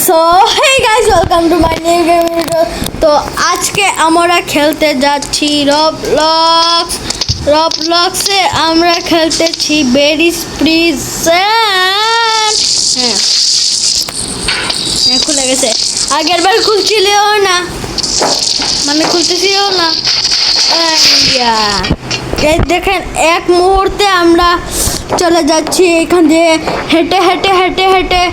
So hey guys welcome to my new game video. তো আজকে আমরা খেলতে যাচ্ছি রবলক্সে আমরা খেলতেছি বেরিস প্রিজেন্ট। হ্যাঁ খুলে গেছে, আগের বার খুলছিলও না, মানে খুলতেছিও না। এই দেখেন এক মুহূর্তে আমরা চলে যাচ্ছি এখান দিয়ে হেঁটে হেঁটে হেঁটে হেঁটে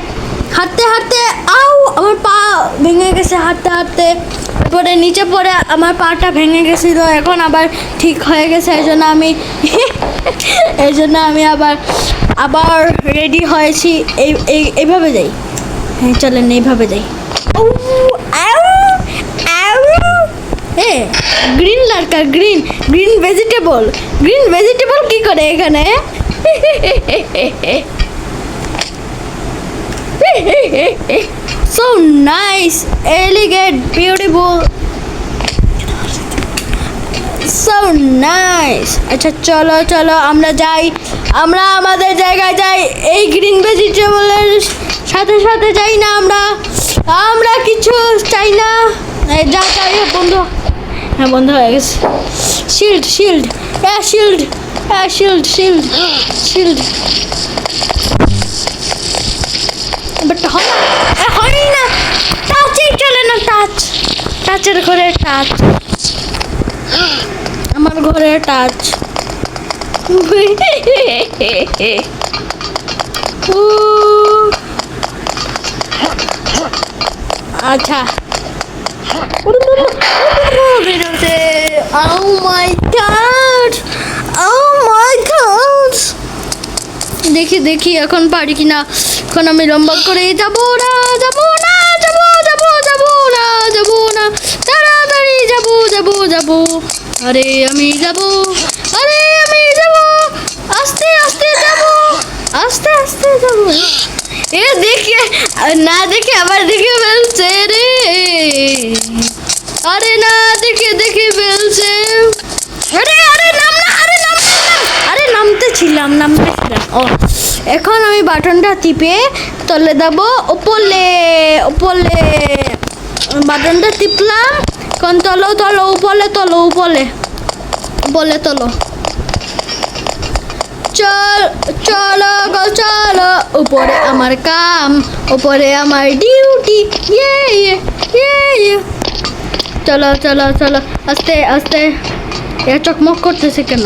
হাঁটতে হাঁটতে আউ আমার পা ভেঙে গেছে, হাঁটতে হাঁটতে পরে নিচে পড়ে আমার পাটা ভেঙে গেছিল, এখন আবার ঠিক হয়ে গেছে। এই জন্য আমি আবার রেডি হয়েছি। এইভাবে যাই, হ্যাঁ চলেন এইভাবে যাই। গ্রিন লড়কা, গ্রিন ভেজিটেবল কি করে এখানে? So nice, elegant, beautiful, so nice. আচ্ছা চলো চলো আমরা যাই, আমরা আমাদের জায়গায় যাই। এই গ্রিন ভেজিটেবলের সাথে সাথে যাই না আমরা কিছু চাই না। যা চাই বন্ধ, হ্যাঁ বন্ধ হয়ে গেছে। শিল্ড বাট হয় না, টাচই চলে না। টাচের ঘরে টাচ, আমার ঘরে টাচ। আচ্ছা বেরোতে। Oh my god, দেখি এখন পারি কিনা। এখন আমি লম্বা করে যাব না, তাড়াতাড়ি যাব। আরে আমি যাব, আস্তে যাব। না দেখে আবার দেখে ফেলছে রে। আরে না দেখে ফেলছে। নামতেছিলাম। ও এখন আমি বাটনটা টিপে তলে দেবো, উপলে বাটনটা টিপলাম। এখন তলো উপলে তলো। চলো উপরে আমার কাম, উপরে আমার ডিউটি। চলো আস্তে। এ চকমক করতেছে কেন?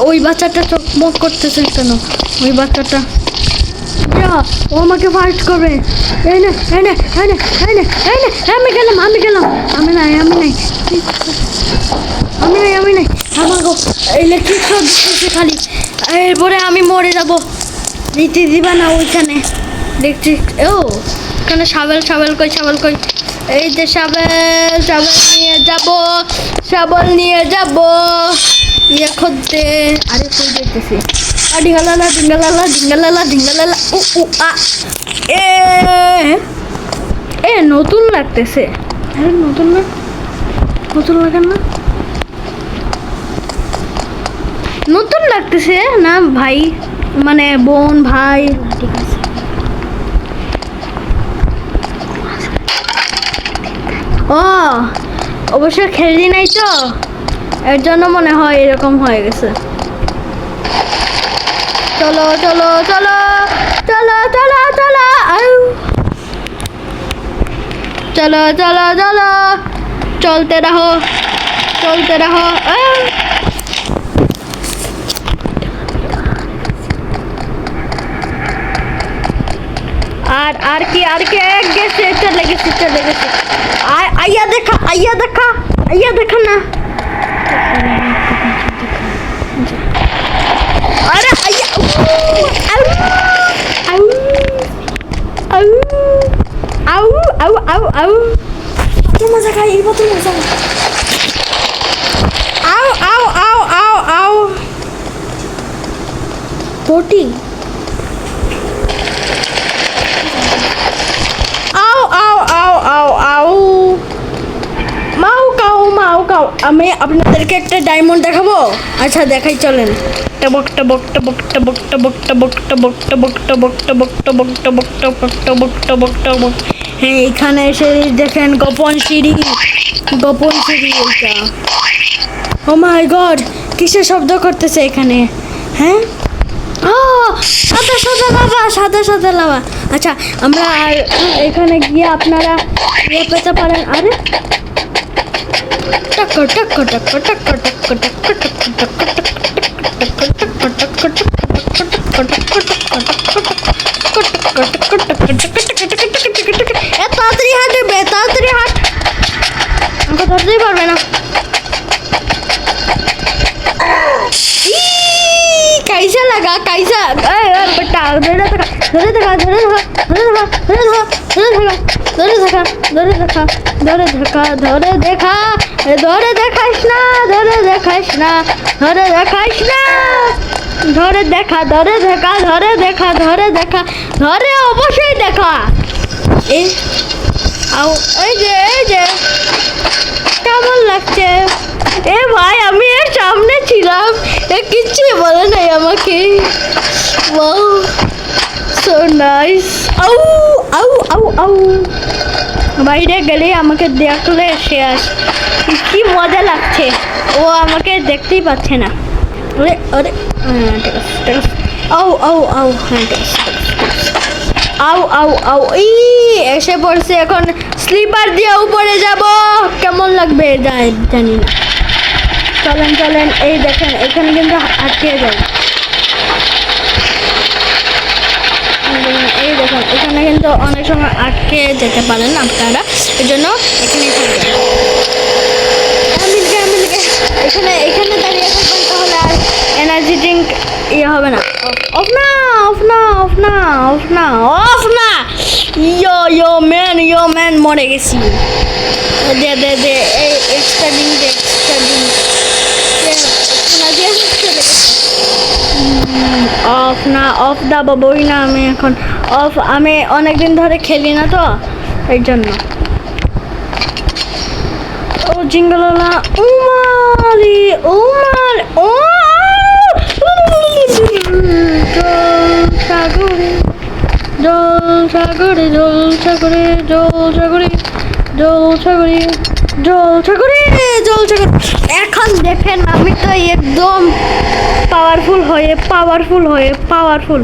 ওই বাচ্চাটা চকমক করতেছে কেন? ওই বাচ্চাটা ও আমাকে ফাইট করবে। আমি গেলাম। আমি নাই। আমাকে ইলেকট্রিক শক দিচ্ছে খালি, এরপরে আমি মরে যাব। নিতে দিবা না ওইখানে ইলেকট্রিক। ওখানে শাবেল কই? এই যে শাবেল নিয়ে যাব ইয়ে খুঁজতে। আরে কই যেতেছি? ডিঙ্গালালা নতুন লাগতেছে। আরে নতুন লাগে না, নতুন লাগতেছে না ভাই, মানে বোন ভাই। ঠিক আছে অবশ্য খেলি নাই তো, এর জন্য মনে হয় এরকম হয়ে গেছে। চলো চলতে রহো। আর কি গেছে, চলে গেছে। আইয়া দেখা না। আরে আইয়া মজা খাই, এই মতো মজা। পটি মাউ কাউ। আমি আপনাদেরকে একটা ডায়মন্ড দেখাবো। আচ্ছা দেখাই, চলেন। টবক টবক টবক টবক টবক টবক টবক টবক টবক টবক টবক টবক টবক টবক টবক টবক। হ্যাঁ এখানে এসে দেখেন গোপন সিঁড়ি এটা। ও মাই গড, কিসের শব্দ করতেছে এখানে? হ্যাঁ ও সাদা সাদা লাভা। আচ্ছা আমরা এখানে গিয়ে আপনারা ইয়ে পেতে পারেন। আরে টক্কর টক্কর টক্কর টক্কর টক্কর টক্কর টক্কর তাড়াতাড়ি হাঁটবে, তাড়াতাড়ি হাঁট, আমাকে ধরতেই পারবে না। कैसा लगा कैसा? बेटा धरे देखा धरे देखा धरे देखा धरे देखा धरे देखा धरे देखा धरे देखा धरे देखा धरे देखा धरे देखाइस ना धरे देखाइस ना धरे देखाइस ना ধরে দেখা ধরে দেখা ধরে দেখা ধরে দেখা ধরে অবশ্যই দেখা। এই যে কেমন লাগছে? এ ভাই আমি এর সামনে ছিলাম, এ কিচ্ছুই বলে নাই আমাকে। Wow so nice. আউ আউ আউ আউ বাইরে গেলে আমাকে দেখলে শেষ, কি মজা লাগছে। ও আমাকে দেখতেই পাচ্ছে না। আরে আরে ঠিক আছে আউ আউ আউ হ্যাঁ ঠিক আছে আউ আউ আউ ই এসে পড়ছে। এখন স্লিপার দিয়ে উপরে যাব, কেমন লাগবে জানি না। চলেন এই দেখেন এখানে কিন্তু আটকে যায়। এই দেখুন এখানে কিন্তু অনেক সময় আটকে যেতে পারেন আপনারা, এই জন্য এখানেই থাকবেন। এখানে দাঁড়িয়ে থাকবেন, তাহলে আর এনার্জি ড্রিঙ্ক ইয়ে হবে না। অফ না অফ না অফ না অফ না অফ না ইয়ো ম্যান মরে গেছি। দে এই এক্সট্রা ড্রিঙ্ক অফ না অফ দাবাবই না আমি এখন। আমি অনেকদিন ধরে খেলি না তো এই জন্য। ও জিঙ্গললা উমারি উমার ও জল সাগরে। এখন দেখেন আমি তো একদম পাওয়ারফুল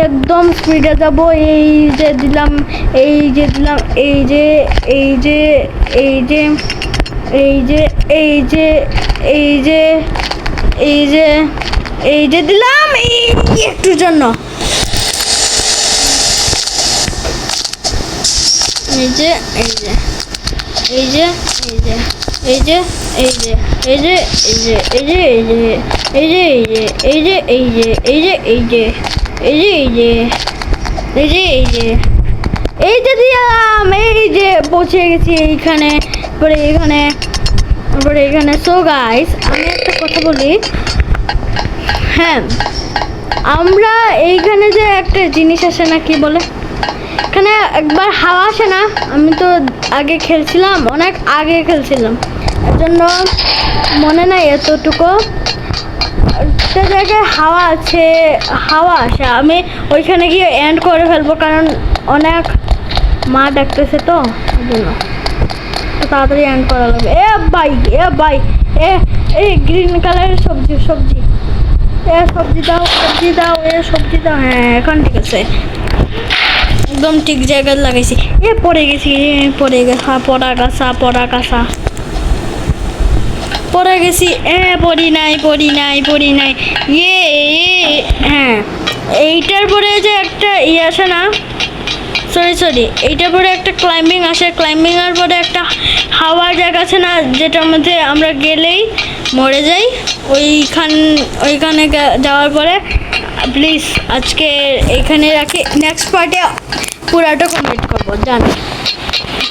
একদম স্পিডে যাব। এই যে দিলাম দিলাম একটুর জন্য। পৌঁছে গেছি এইখানে। সো গাইস আমি একটা কথা বলি, হ্যাঁ আমরা এইখানে যে একটা জিনিস আসে না, কি বলে এখানে একবার হাওয়া আসে না। আমি তো আগে খেলছিলাম, অনেক আগে খেলছিলাম, এর জন্য মনে নাই এতটুকু। একটা জায়গায় হাওয়া আসে, আমি ওইখানে গিয়ে এন্ড করে ফেলবো, কারণ অনেক মা ডাকতেছে তো ওই জন্য তাড়াতাড়ি এন্ড করা লাগবে। এ ভাই এ গ্রিন কালারের সবজি সবজি দাও সবজি দাও। হ্যাঁ এখন ঠিক আছে, একদম ঠিক জায়গায় লাগাইছি। পড়ে গেছি পড়া কাঁচা পড়ে গেছি। পড়ি নাই হ্যাঁ এইটার পরে যে একটা আসে না, সরি এইটার পরে একটা ক্লাইম্বিং আসে, ক্লাইম্বিংয়ের পরে একটা হাওয়ার জায়গা আছে না, যেটার মধ্যে আমরা গেলেই মরে যাই। ওইখানে যাওয়ার পরে প্লিজ আজকে এখানে রাখি, নেক্সট পার্টে পুরাটা কমপ্লিট করবো জানি,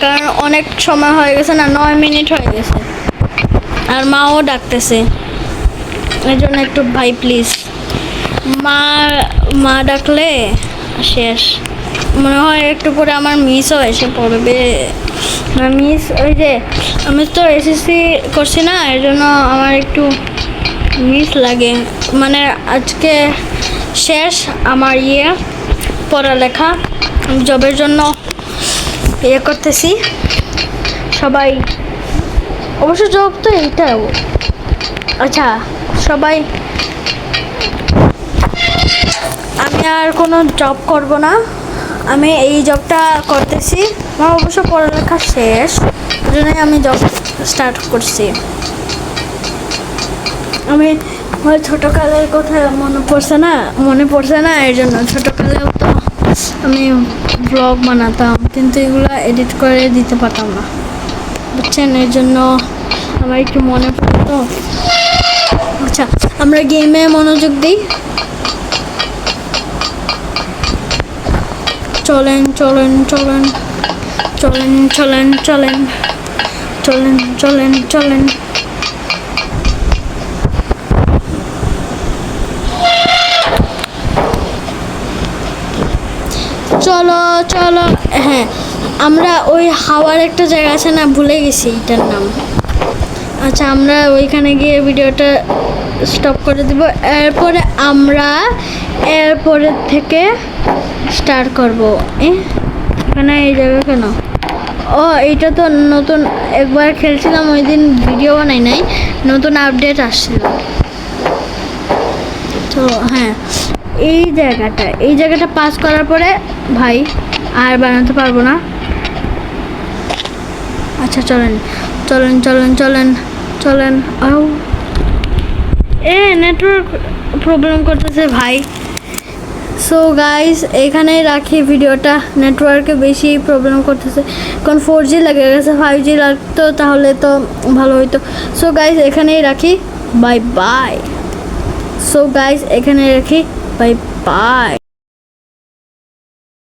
কারণ অনেক সময় হয়ে গেছে না, 9 মিনিট হয়ে গেছে আর মাও ডাকতেছে, এই জন্য একটু ভাই প্লিজ। মা ডাকলে শেষ মনে হয়, একটু পরে আমার মিসও এসে পড়বে না। মিস ওই যে আমি তো এসএসসি করছি না, এর জন্য আমার একটু মিস লাগে, মানে আজকে শেষ আমার পড়ালেখা, জবের জন্য করতেছি। সবাই অবশ্য জব তো এইটাও, আচ্ছা সবাই, আমি আর কোনো জব করব না, আমি এই জবটা করতেছি। আমার অবশ্য পড়ালেখা শেষ, ওই জন্যই আমি জব স্টার্ট করছি। আমি আমার ছোটোকালের কথা মনে পড়ছে না এর জন্য। ছোটোকালেও তো আমি ব্লগ বানাতাম, কিন্তু এগুলো এডিট করে দিতে পারতাম না, বুঝছেন? এর জন্য আমার একটু মনে পড়তো। আচ্ছা আমরা গেমে মনোযোগ দিই। চলেন চলেন চলেন চলেন চলেন চলেন চলেন চলেন চলেন চলো চলো। হ্যাঁ, আমরা ওই হাওয়ার একটা জায়গা আছে না, ভুলে গেছি এটার নাম। আচ্ছা আমরা ওইখানে গিয়ে ভিডিওটা স্টপ করে দিব, এরপরে আমরা এরপরের থেকে স্টার্ট করব। এখানে এই জায়গা কেন? ও এইটা তো নতুন, একবার খেলছিলাম ওই দিন, ভিডিও বানাই নাই, নতুন আপডেট আসছিল তো। হ্যাঁ এই জায়গাটা পাস করার পরে ভাই আর বানাতে পারবো না। আচ্ছা চলেন চলেন চলেন চলেন চলেন। আও নেটওয়ার্ক প্রবলেম করতেছে ভাই। সো গাইস এখানেই রাখি ভিডিওটা, নেটওয়ার্কে বেশি প্রবলেম করতেছে। কারণ 4G লেগে গেছে, 5G লাগতো তাহলে তো ভালো হইতো। সো গাইস এখানেই রাখি, বাই বাই। সো গাইস এখানে রাখি, বাই বাই।